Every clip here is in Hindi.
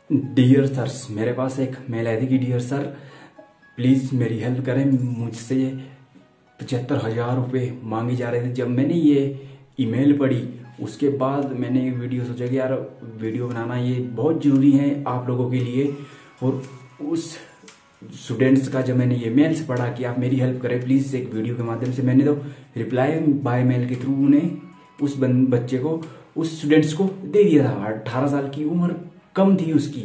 डियर सर्स, मेरे पास एक मेल आई थी कि डियर सर प्लीज़ मेरी हेल्प करें। मुझसे 75,000 रुपये मांगे जा रहे थे। जब मैंने ये ईमेल पढ़ी उसके बाद मैंने वीडियो सोचा कि यार वीडियो बनाना ये बहुत ज़रूरी है आप लोगों के लिए। और उस स्टूडेंट्स का जब मैंने ये मेल से पढ़ा कि आप मेरी हेल्प करें प्लीज़ एक वीडियो के माध्यम से, मैंने तो रिप्लाई बाय मेल के थ्रू उन्हें उस बच्चे को, उस स्टूडेंट्स को दे दिया था। 18 साल की उम्र कम थी उसकी।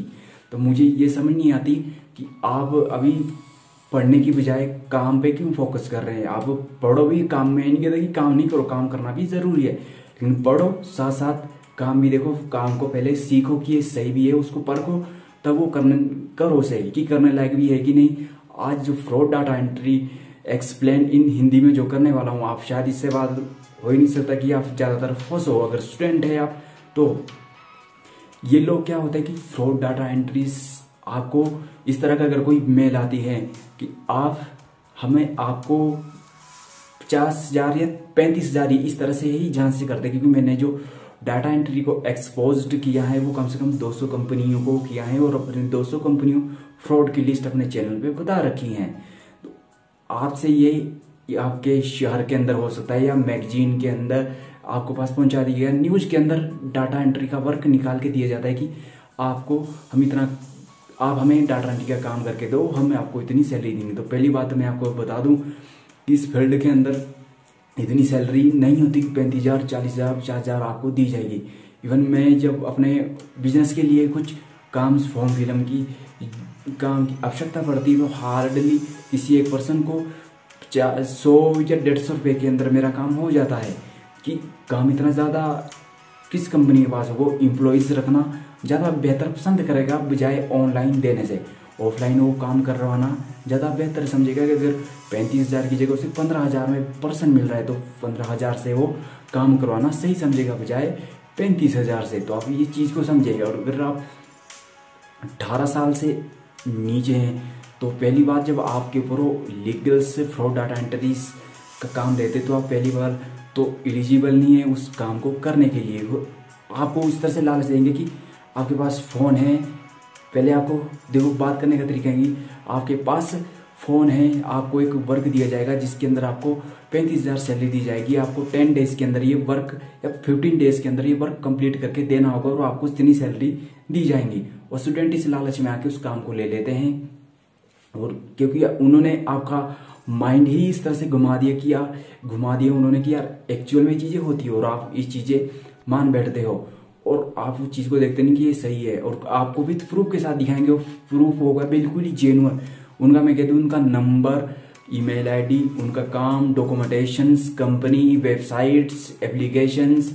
तो मुझे ये समझ नहीं आती कि आप अभी पढ़ने की बजाय काम पे क्यों फोकस कर रहे हैं। आप पढ़ो भी, काम में नहीं कहता कि काम नहीं करो, काम करना भी ज़रूरी है, लेकिन पढ़ो साथ साथ काम भी देखो। काम को पहले सीखो कि ये सही भी है, उसको परखो, तब वो करो सही कि करने लायक भी है कि नहीं। आज जो fraud data entry explain in Hindi में जो करने वाला हूँ, आप शायद इससे बात हो ही नहीं सकता कि आप ज़्यादातर फंसो। अगर स्टूडेंट है आप तो ये लोग क्या होता है कि फ्रॉड डाटा एंट्रीज आपको इस तरह का अगर कोई मेल आती है कि आपको 50,000 या 35,000 इस तरह से ही जांच से करते हैं। क्योंकि मैंने जो डाटा एंट्री को एक्सपोज्ड किया है वो कम से कम 200 कंपनियों को किया है और अपने 200 कंपनियों फ्रॉड की लिस्ट अपने चैनल पे बता रखी है। तो आपसे ये आपके शहर के अंदर हो सकता है या मैगजीन के अंदर आपको पास पहुंचा दिया गया, न्यूज के अंदर डाटा एंट्री का वर्क निकाल के दिया जाता है कि आप हमें डाटा एंट्री का काम करके दो, हम आपको इतनी सैलरी देंगे। तो पहली बात मैं आपको बता दूं इस फील्ड के अंदर इतनी सैलरी नहीं होती कि 35,000, 40,000, 50,000 आपको दी जाएगी। इवन मैं जब अपने बिजनेस के लिए कुछ काम फॉर्म फिलअप की काम की आवश्यकता पड़ती है तो हार्डली किसी एक पर्सन को 100 या 150 रुपये के अंदर मेरा काम हो जाता है। कि काम इतना ज़्यादा किस कंपनी के पास हो, वो एम्प्लॉयज़ रखना ज़्यादा बेहतर पसंद करेगा बजाय ऑनलाइन देने से। ऑफलाइन वो काम करवाना ज़्यादा बेहतर समझेगा कि अगर 35,000 की जगह उसे 15,000 में पर्सन मिल रहा है तो 15,000 से वो काम करवाना सही समझेगा बजाय 35,000 से। तो आप ये चीज़ को समझिएगा। और अगर आप 18 साल से नीचे हैं तो पहली बात जब आपके ऊपर लीगल से फ्रॉड डाटा एंट्रीज का काम देते तो आप पहली बार तो एलिजिबल नहीं है उस काम को करने के लिए। आपको इस तरह से लालच देंगे कि आपके पास फ़ोन है। पहले आपको देखो बात करने का तरीका है कि आपके पास फ़ोन है, आपको एक वर्क दिया जाएगा जिसके अंदर आपको 35,000 सैलरी दी जाएगी। आपको 10 डेज़ के अंदर ये वर्क या 15 डेज़ के अंदर ये वर्क कंप्लीट करके देना होगा और आपको इतनी सैलरी दी जाएंगी। और स्टूडेंट इस लालच में आके उस काम को ले लेते हैं। और क्योंकि उन्होंने आपका माइंड ही इस तरह से घुमा दिया उन्होंने कि यार एक्चुअल में चीज़ें होती है और आप ये चीज़ें मान बैठते हो और आप उस चीज़ को देखते नहीं कि ये सही है। और आपको विथ प्रूफ के साथ दिखाएंगे, वो प्रूफ होगा बिल्कुल ही जेन्युइन। उनका मैं कहती हूँ उनका नंबर, ईमेल आईडी, उनका काम, डॉक्यूमेंटेशंस, कंपनी, वेबसाइट्स, एप्लीकेशंस,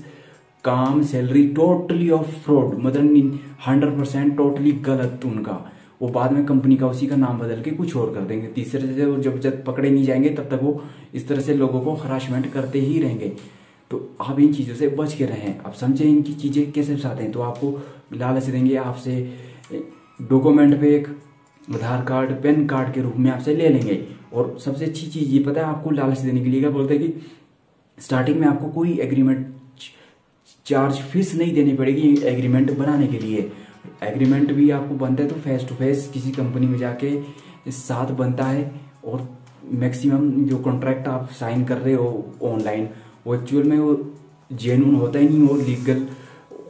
काम, सैलरी, टोटली ऑफ फ्रॉड, मतलब 100% टोटली गलत उनका। वो बाद में कंपनी का उसी का नाम बदल के कुछ और कर देंगे। तीसरे से वो जब तक पकड़े नहीं जाएंगे तब तक वो इस तरह से लोगों को हरासमेंट करते ही रहेंगे। तो आप इन चीज़ों से बच के रहें। आप समझें इनकी चीज़ें कैसे फंसाते हैं। तो आपको लालच देंगे, आपसे डॉक्यूमेंट पे एक आधार कार्ड, पैन कार्ड के रूप में आपसे ले लेंगे। और सबसे अच्छी चीज़ ये पता है आपको लालच देने के लिए क्या बोलते हैं कि स्टार्टिंग में आपको कोई एग्रीमेंट चार्ज फीस नहीं देनी पड़ेगी एग्रीमेंट बनाने के लिए। एग्रीमेंट भी आपको बनता है तो फेस टू फेस किसी कंपनी में जाके साथ बनता है। और मैक्सिमम जो कॉन्ट्रैक्ट आप साइन कर रहे हो ऑनलाइन वो एक्चुअल में वो जेन्युइन होता ही नहीं, वो लीगल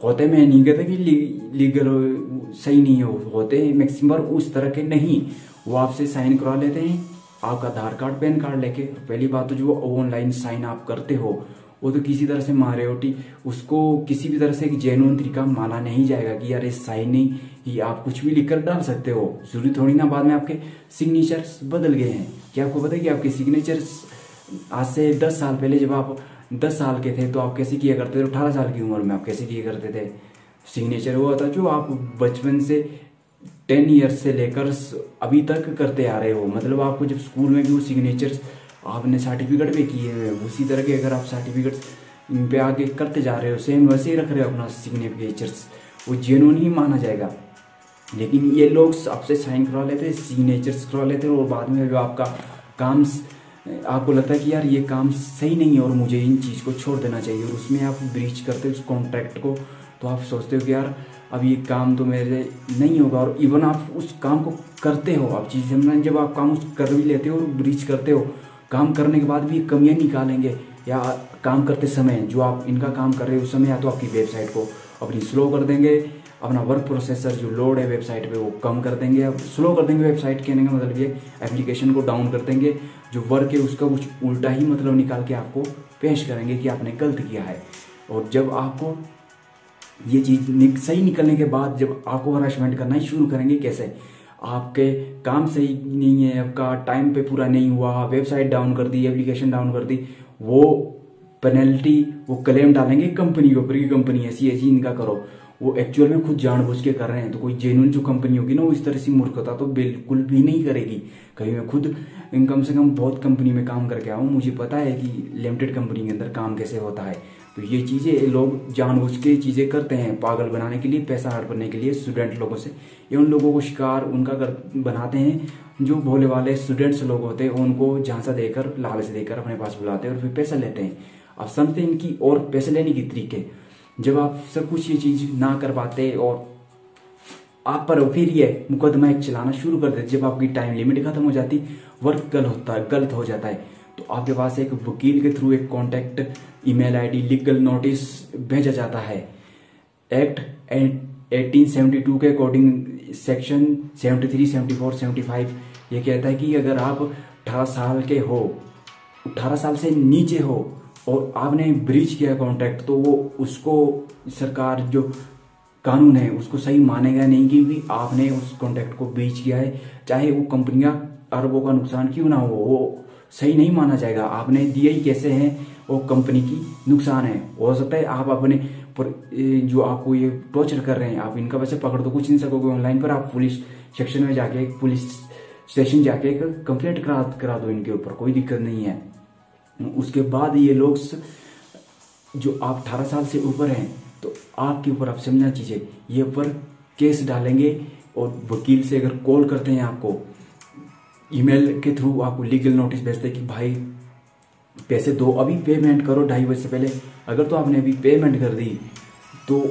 होते। मैं नहीं कहता कि लीगल सही नहीं होते मैक्सिमम उस तरह के नहीं। वो आपसे साइन करवा लेते हैं आपका आधार कार्ड, पैन कार्ड लेके। पहली बात तो जो ऑनलाइन साइन आप करते हो वो तो किसी तरह से मारियोटी, उसको किसी भी तरह से एक जेन्युइन तरीका माना नहीं जाएगा कि यार इस साइन नहीं ही आप कुछ भी लिखकर डाल सकते हो। जरूरी थोड़ी ना बाद में आपके सिग्नेचर्स बदल गए हैं। क्या आपको पता है कि आपके सिग्नेचर्स आज से 10 साल पहले जब आप 10 साल के थे तो आप कैसे किया करते थे, 18 साल की उम्र में आप कैसे किया करते थे। सिग्नेचर वो था जो आप बचपन से 10 ईयर्स से लेकर अभी तक करते आ रहे हो। मतलब आपको जब स्कूल में भी वो सिग्नेचर्स आपने सर्टिफिकेट पे किए हुए उसी तरह के अगर आप सर्टिफिकेट्स इन पे आगे करते जा रहे हो सेम वैसे ही रख रहे हो अपना सिग्नेचर्स, वो जेन्युइन ही माना जाएगा। लेकिन ये लोग आपसे साइन करवा लेते हैं, सिग्नेचर्स करवा लेते हैं और बाद में जो आपका काम आपको लगता है कि यार ये काम सही नहीं है और मुझे इन चीज़ को छोड़ देना चाहिए और उसमें आप ब्रीच करते हो उस कॉन्ट्रैक्ट को। तो आप सोचते हो कि यार अब ये काम तो मेरे नहीं होगा, और इवन आप उस काम को करते हो, आप चीज़ समझना, जब आप काम उस कर भी लेते हो और ब्रीच करते हो, काम करने के बाद भी कमियां निकालेंगे, या काम करते समय जो आप इनका काम कर रहे हो उस समय या तो आपकी वेबसाइट को अपनी स्लो कर देंगे, अपना वर्क प्रोसेसर जो लोड है वेबसाइट पे वो कम कर देंगे, अब स्लो कर देंगे वेबसाइट, कहने का मतलब ये एप्लीकेशन को डाउन कर देंगे, जो वर्क है उसका कुछ उल्टा ही मतलब निकाल के आपको पेश करेंगे कि आपने गलत किया है। और जब आपको ये चीज़ सही निकलने के बाद जब आपको हरासमेंट करना ही शुरू करेंगे, कैसे आपके काम सही नहीं है, आपका टाइम पे पूरा नहीं हुआ, वेबसाइट डाउन कर दी, एप्लीकेशन डाउन कर दी, वो पेनल्टी वो क्लेम डालेंगे कंपनी के ऊपर कि कंपनी ऐसी ऐसी इनका करो। वो एक्चुअल में खुद जानबूझ के कर रहे हैं, तो कोई जेन्युइन जो कंपनी होगी ना वो इस तरह से मूर्खता तो बिल्कुल भी नहीं करेगी। कहीं मैं खुद कम से कम बहुत कंपनी में काम करके आया हूँ, मुझे पता है कि लिमिटेड कंपनी के अंदर काम कैसे होता है। तो ये चीज़ें लोग जानबूझ के चीज़ें करते हैं पागल बनाने के लिए, पैसा हड़प करने के लिए स्टूडेंट लोगों से, ये उन लोगों को शिकार उनका बनाते हैं जो भोले वाले स्टूडेंट्स लोग होते हैं, उनको झांसा देकर लालच देकर अपने पास बुलाते हैं और फिर पैसा लेते हैं। अब समझते हैं इनकी और पैसे लेने की तरीके, जब आप सब कुछ ये चीज ना कर पाते और आप पर फिर ये मुकदमा एक चलाना शुरू कर देते, जब आपकी टाइम लिमिट खत्म हो जाती, वर्क गलत हो जाता है, तो आपके पास एक वकील के थ्रू एक contact email ID legal notice भेजा जाता है। एक्ट 1872 के अकॉर्डिंग सेक्शन 73, 74, 75 ये कहता है कि अगर आप 18 साल के हो, 18 साल से नीचे हो और आपने ब्रीच किया कॉन्ट्रैक्ट, तो वो उसको सरकार जो कानून है उसको सही मानेगा नहीं, क्योंकि आपने उस कॉन्ट्रैक्ट को ब्रीच किया है, चाहे वो कंपनियां अरबों का नुकसान क्यों ना हो, वो सही नहीं माना जाएगा। आपने दिए ही कैसे हैं, वो कंपनी की नुकसान है। हो सकता है आप अपने पर जो आपको ये टॉर्चर कर रहे हैं, आप इनका वैसे पकड़ तो कुछ नहीं सकोगे ऑनलाइन, पर आप पुलिस सेक्शन में जाके, पुलिस स्टेशन जाके कंप्लेंट करा दो इनके ऊपर, कोई दिक्कत नहीं है। उसके बाद ये लोग जो आप 18 साल से ऊपर हैं, तो आपके ऊपर आप समझना चीजें, ये ऊपर केस डालेंगे, और वकील से अगर कॉल करते हैं आपको, ईमेल के थ्रू आपको लीगल नोटिस भेजते हैं कि भाई पैसे दो, अभी पेमेंट करो 2:30 बजे से पहले। अगर तो आपने अभी पेमेंट कर दी तो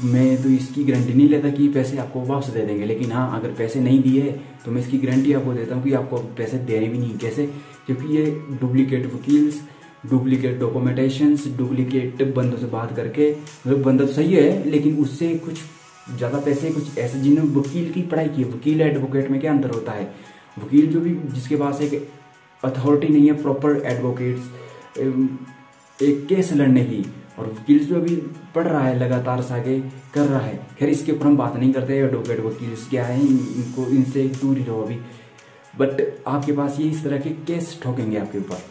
मैं तो इसकी गारंटी नहीं लेता कि पैसे आपको वापस दे देंगे, लेकिन हाँ अगर पैसे नहीं दिए तो मैं इसकी गारंटी आपको देता हूँ कि आपको पैसे देने भी नहीं। कैसे? क्योंकि ये डुप्लीकेट वकील्स, डुप्लीकेट डॉक्यूमेंटेशंस, डुप्लीकेट बंदों से बात करके, मतलब बंदा तो सही है लेकिन उससे कुछ ज़्यादा पैसे, कुछ ऐसे जिन्होंने वकील की पढ़ाई की है। वकील एडवोकेट में क्या अंतर होता है? वकील जो भी जिसके पास एक अथॉरिटी नहीं है प्रॉपर एडवोकेट्स एक केस लड़ने की, और वकील जो अभी पढ़ रहा है लगातार से आगे कर रहा है, खैर इसके ऊपर हम बात नहीं करते एडवोकेट वकील क्या है, इनको इनसे दूर ही रहो अभी। बट आपके पास ये इस तरह के केस ठोकेंगे, आपके ऊपर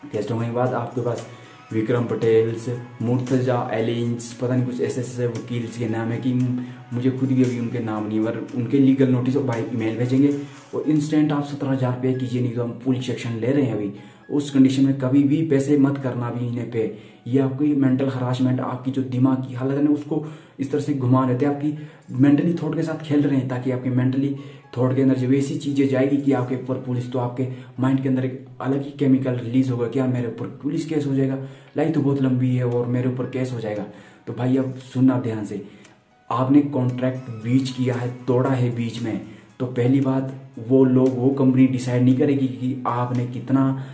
केस ठोकने के बाद आपके पास विक्रम पटेल्स, मुर्तजा एलिंस, पता नहीं कुछ ऐसे वकील के नाम है कि मुझे खुद भी अभी उनके नाम नहीं, पर उनके लीगल नोटिस बाई ईमेल भेजेंगे और इंस्टेंट आप 17,000 पे कीजिए, नहीं तो हम पुलिस सेक्शन ले रहे हैं अभी। उस कंडीशन में कभी भी पैसे मत करना भी इन्हें पे। ये आपकी मेंटल हरासमेंट, आपकी जो दिमाग की हालत है ना उसको इस तरह से घुमा देते हैं, आपकी मेंटली थॉट के साथ खेल रहे हैं, ताकि आपके मेंटली थॉट के अंदर जब ऐसी चीजें जाएगी कि आपके ऊपर पुलिस, तो आपके माइंड के अंदर एक अलग ही केमिकल रिलीज होगा, क्या मेरे ऊपर पुलिस केस हो जाएगा, लाइफ तो बहुत लंबी है और मेरे ऊपर केस हो जाएगा। तो भाई अब सुनना ध्यान से, आपने कॉन्ट्रैक्ट ब्रीच किया है, तोड़ा है बीच में, तो पहली बात वो लोग, वो कंपनी डिसाइड नहीं करेगी कि आपने कितना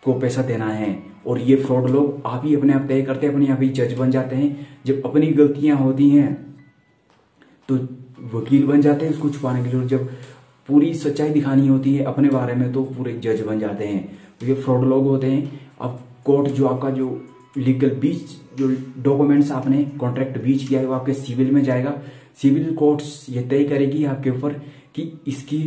को पैसा देना है, और ये फ्रॉड लोग आप ही अपने आप तय करते हैं, अपने आप ही जज बन जाते हैं। जब अपनी गलतियां होती हैं तो वकील बन जाते हैं उसको छुपाने के लिए, जब पूरी सच्चाई दिखानी होती है अपने बारे में तो पूरे जज बन जाते हैं। तो ये फ्रॉड लोग होते हैं। अब कोर्ट जो आपका जो लीगल बीच जो डॉक्यूमेंट्स आपने कॉन्ट्रैक्ट बीच किया है वो आपके सिविल में जाएगा। सिविल कोर्ट्स ये तय करेगी आपके ऊपर कि इसकी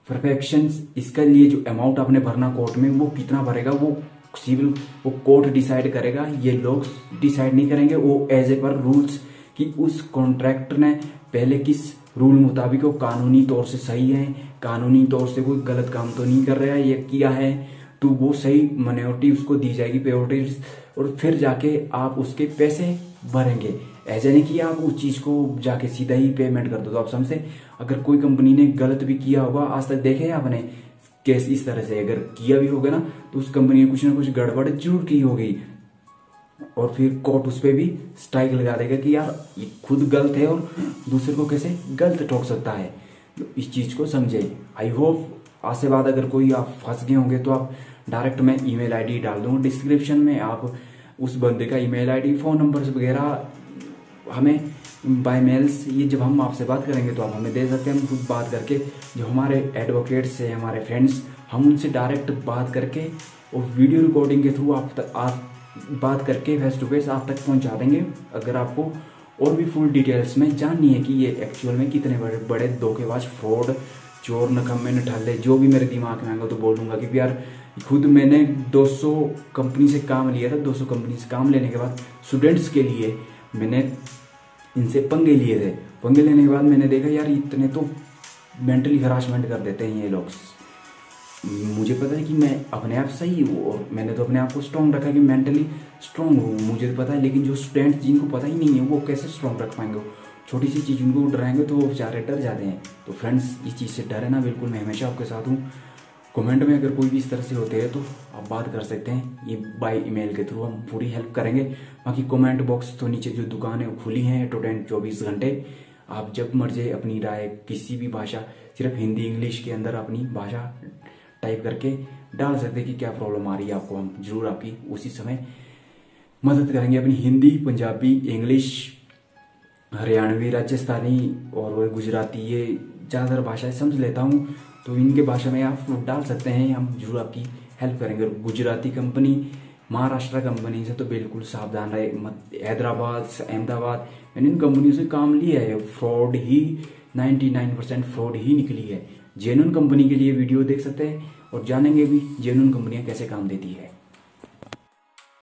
परफेक्शन, इसका लिए जो अमाउंट आपने भरना कोर्ट में वो कितना भरेगा, वो सिविल वो कोर्ट डिसाइड करेगा। ये लोग डिसाइड नहीं करेंगे, वो एज ए पर रूल्स कि उस कॉन्ट्रैक्टर ने पहले किस रूल मुताबिक वो कानूनी तौर से सही है, कानूनी तौर से कोई गलत काम तो नहीं कर रहा है, ये किया है, तो वो सही माइनॉरिटी उसको दी जाएगी, प्रायोरिटीज, और फिर जाके आप उसके पैसे भरेंगे। ऐसा नहीं कि आप उस चीज को जाके सीधा ही पेमेंट कर दो। तो आप समझे, अगर कोई कंपनी ने गलत भी किया होगा, आज तक देखे आपने केस इस तरह से, अगर किया भी होगा ना तो उस कंपनी ने कुछ ना कुछ गड़बड़ जरूर की होगी। और फिर कोर्ट उस पर भी स्ट्राइक लगा देगा कि यार ये खुद गलत है और दूसरे को कैसे गलत ठोक सकता है। तो इस चीज को समझे। आई होप आज से बाद अगर कोई आप फंस गए होंगे तो आप डायरेक्ट मैं ईमेल आईडी डाल दूंगा डिस्क्रिप्शन में, आप उस बंदे का ईमेल आईडी फोन नंबर वगैरह हमें बाय मेल्स ये जब हम आपसे बात करेंगे तो आप हमें दे सकते हैं। हम खुद बात करके जो हमारे एडवोकेट्स हैं, हमारे फ्रेंड्स, हम उनसे डायरेक्ट बात करके और वीडियो रिकॉर्डिंग के थ्रू आप बात करके फेस टू फेस आप तक पहुंचा देंगे। अगर आपको और भी फुल डिटेल्स में जाननी है कि ये एक्चुअल में कितने बड़े बड़े धोखेबाज, फ्रॉड, चोर, नकम्मे, नठाले, जो भी मेरे दिमाग में आएगा तो बोलूंगा कि यार खुद मैंने 200 कंपनी से काम लिया था। 200 कंपनी से काम लेने के बाद स्टूडेंट्स के लिए मैंने इनसे पंगे लिए थे। पंगे लेने के बाद मैंने देखा यार इतने तो मेंटली हरासमेंट कर देते हैं ये लोग। मुझे पता है कि मैं अपने आप सही हूँ और मैंने तो अपने आप को स्ट्रॉन्ग रखा कि मेंटली स्ट्रॉन्ग हूँ, मुझे तो पता है। लेकिन जो स्टूडेंट्स जिनको पता ही नहीं है वो कैसे स्ट्रॉन्ग रख पाएंगे? छोटी सी चीज़ उनको डराएंगे तो वो बेचारे डर जाते हैं। तो फ्रेंड्स इस चीज़ से डरे ना बिल्कुल, मैं हमेशा आपके साथ हूँ। कमेंट में अगर कोई भी इस तरह से होते हैं तो आप बात कर सकते हैं, ये बाय ईमेल के थ्रू हम पूरी हेल्प करेंगे। बाकी कमेंट बॉक्स तो नीचे जो दुकान है वो खुली है टू 24 घंटे। आप जब मर्जी अपनी राय किसी भी भाषा, सिर्फ हिंदी इंग्लिश के अंदर अपनी भाषा टाइप करके डाल सकते हैं कि क्या प्रॉब्लम आ रही है आपको। हम जरूर आपकी उसी समय मदद करेंगे। अपनी हिंदी, पंजाबी, इंग्लिश, हरियाणवी, राजस्थानी और गुजराती, ये ज़्यादातर भाषाएं समझ लेता हूँ, तो इनके भाषा में आप डाल सकते हैं, हम जरूर आपकी हेल्प करेंगे। गुजराती कंपनी, महाराष्ट्र कंपनी से तो बिल्कुल सावधान रहे। हैदराबाद, अहमदाबाद, मैंने इन कंपनियों से काम लिया है, फ्रॉड ही 99% फ्रॉड ही निकली है। जेन्युइन कंपनी के लिए वीडियो देख सकते हैं और जानेंगे भी जेन्युइन कंपनियां कैसे काम देती है।